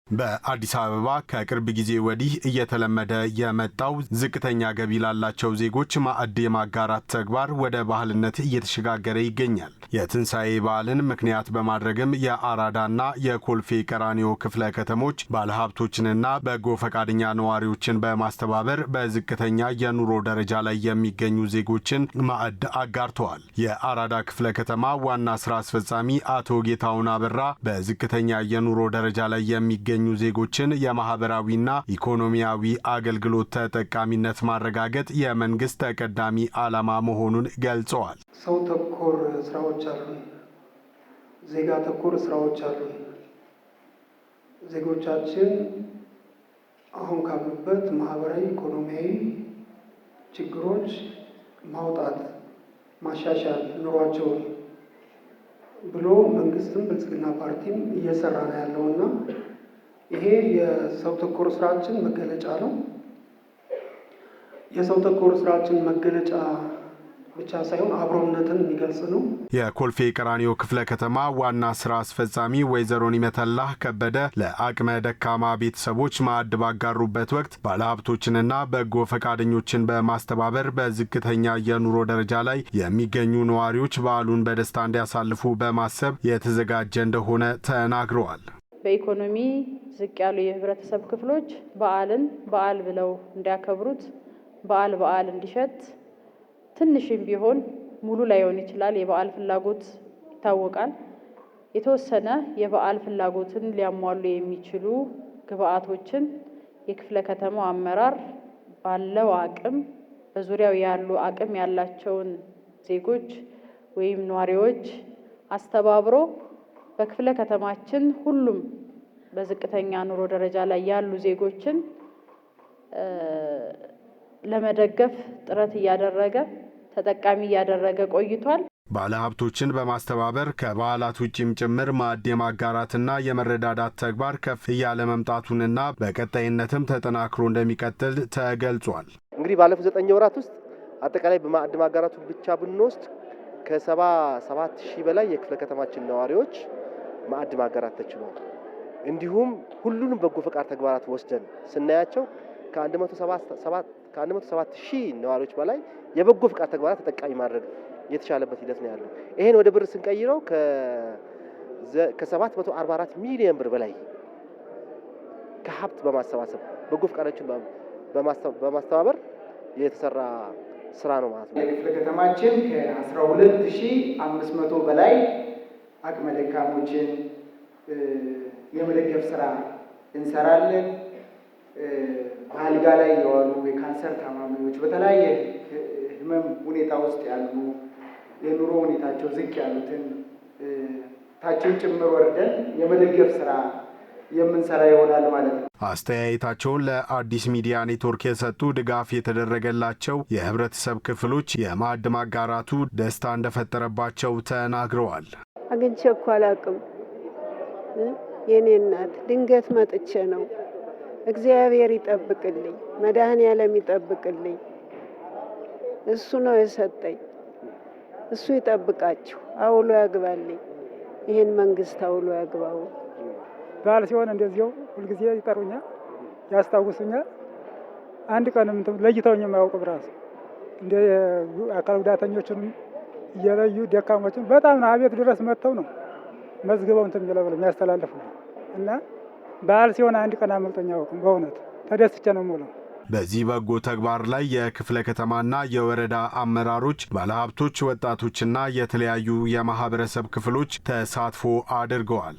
በአዲስ አበባ ከቅርብ ጊዜ ወዲህ እየተለመደ የመጣው ዝቅተኛ ገቢ ላላቸው ዜጎች ማዕድ የማጋራት ተግባር ወደ ባህልነት እየተሸጋገረ ይገኛል። የትንሣኤ በዓልን ምክንያት በማድረግም የአራዳና የኮልፌ ቀራኒዮ ክፍለ ከተሞች ባለሀብቶችንና በጎ ፈቃደኛ ነዋሪዎችን በማስተባበር በዝቅተኛ የኑሮ ደረጃ ላይ የሚገኙ ዜጎችን ማዕድ አጋርተዋል። የአራዳ ክፍለ ከተማ ዋና ስራ አስፈጻሚ አቶ ጌታሁን አበራ በዝቅተኛ የኑሮ ደረጃ ላይ የሚገኙ ዜጎችን የማህበራዊና ኢኮኖሚያዊ አገልግሎት ተጠቃሚነት ማረጋገጥ የመንግስት ተቀዳሚ ዓላማ መሆኑን ገልጸዋል። ሰው ተኮር ስራዎች አሉ፣ ዜጋ ተኮር ስራዎች አሉ። ዜጎቻችን አሁን ካሉበት ማህበራዊ ኢኮኖሚያዊ ችግሮች ማውጣት ማሻሻል ኑሯቸውን ብሎ መንግስትም ብልጽግና ፓርቲም እየሰራ ነው ያለውና ይሄ የሰው ተኮር ስራችን መገለጫ ነው። የሰው ተኮር ስራችን መገለጫ ብቻ ሳይሆን አብሮነትን የሚገልጽ ነው። የኮልፌ ቀራኒዮ ክፍለ ከተማ ዋና ስራ አስፈጻሚ ወይዘሮ ኒመተላህ ከበደ ለአቅመ ደካማ ቤተሰቦች ማዕድ ባጋሩበት ወቅት ባለሀብቶችንና በጎ ፈቃደኞችን በማስተባበር በዝቅተኛ የኑሮ ደረጃ ላይ የሚገኙ ነዋሪዎች በዓሉን በደስታ እንዲያሳልፉ በማሰብ የተዘጋጀ እንደሆነ ተናግረዋል። በኢኮኖሚ ዝቅ ያሉ የህብረተሰብ ክፍሎች በዓልን በዓል ብለው እንዲያከብሩት በዓል እንዲሸት ትንሽም ቢሆን ሙሉ ላይሆን ይችላል። የበዓል ፍላጎት ይታወቃል። የተወሰነ የበዓል ፍላጎትን ሊያሟሉ የሚችሉ ግብአቶችን የክፍለ ከተማው አመራር ባለው አቅም በዙሪያው ያሉ አቅም ያላቸውን ዜጎች ወይም ነዋሪዎች አስተባብሮ በክፍለ ከተማችን ሁሉም በዝቅተኛ ኑሮ ደረጃ ላይ ያሉ ዜጎችን ለመደገፍ ጥረት እያደረገ ተጠቃሚ እያደረገ ቆይቷል። ባለሀብቶችን በማስተባበር ከበዓላት ውጪም ጭምር ማዕድ የማጋራትና የመረዳዳት ተግባር ከፍ እያለ መምጣቱንና በቀጣይነትም ተጠናክሮ እንደሚቀጥል ተገልጿል። እንግዲህ ባለፉት 9 ወራት ውስጥ አጠቃላይ በማዕድ ማጋራቱ ብቻ ብንወስድ ከ77,000 በላይ የክፍለ ከተማችን ነዋሪዎች ማዕድ ማጋራት ተችሏል። እንዲሁም ሁሉንም በጎ ፈቃድ ተግባራት ወስደን ስናያቸው ከ107,000 ነዋሪዎች በላይ የበጎ ፈቃድ ተግባራት ተጠቃሚ ማድረግ የተቻለበት ሂደት ነው ያለው። ይሄን ወደ ብር ስንቀይረው ከ744 ሚሊዮን ብር በላይ ከሀብት በማሰባሰብ በጎ ፈቃዶችን በማስተባበር የተሰራ ስራ ነው ማለት ነው። የክፍለ ከተማችን ከ12,500 በላይ አቅመ ደካሞችን የመደገፍ ስራ እንሰራለን። በአልጋ ላይ የዋሉ የካንሰር ታማሚዎች፣ በተለያየ ህመም ሁኔታ ውስጥ ያሉ የኑሮ ሁኔታቸው ዝቅ ያሉትን ታችን ጭምር ወርደን የመደገፍ ስራ የምንሰራ ይሆናል ማለት ነው። አስተያየታቸውን ለአዲስ ሚዲያ ኔትወርክ የሰጡ ድጋፍ የተደረገላቸው የህብረተሰብ ክፍሎች የማዕድ ማጋራቱ ደስታ እንደፈጠረባቸው ተናግረዋል። አግኝቼ እኮ አላውቅም። የኔ እናት ድንገት መጥቼ ነው። እግዚአብሔር ይጠብቅልኝ፣ መድኃኔዓለም ይጠብቅልኝ። እሱ ነው የሰጠኝ። እሱ ይጠብቃችሁ፣ አውሎ ያግባልኝ። ይህን መንግስት አውሎ ያግባው። በዓል ሲሆን እንደዚያው ሁልጊዜ ይጠሩኛል፣ ያስታውሱኛል። አንድ ቀንም ለይተውኝ የማያውቁ ብራሱ እንደ አካል ጉዳተኞችንም እየለዩ ደካሞችን በጣም ነው አቤት ድረስ መጥተው ነው መዝግበው እንትን ብለው የሚያስተላልፉ እና በዓል ሲሆን አንድ ቀን አመልጦኝ አያውቁም። በእውነት ተደስቼ ነው የምውለው። በዚህ በጎ ተግባር ላይ የክፍለ ከተማና የወረዳ አመራሮች፣ ባለሀብቶች፣ ወጣቶችና የተለያዩ የማህበረሰብ ክፍሎች ተሳትፎ አድርገዋል።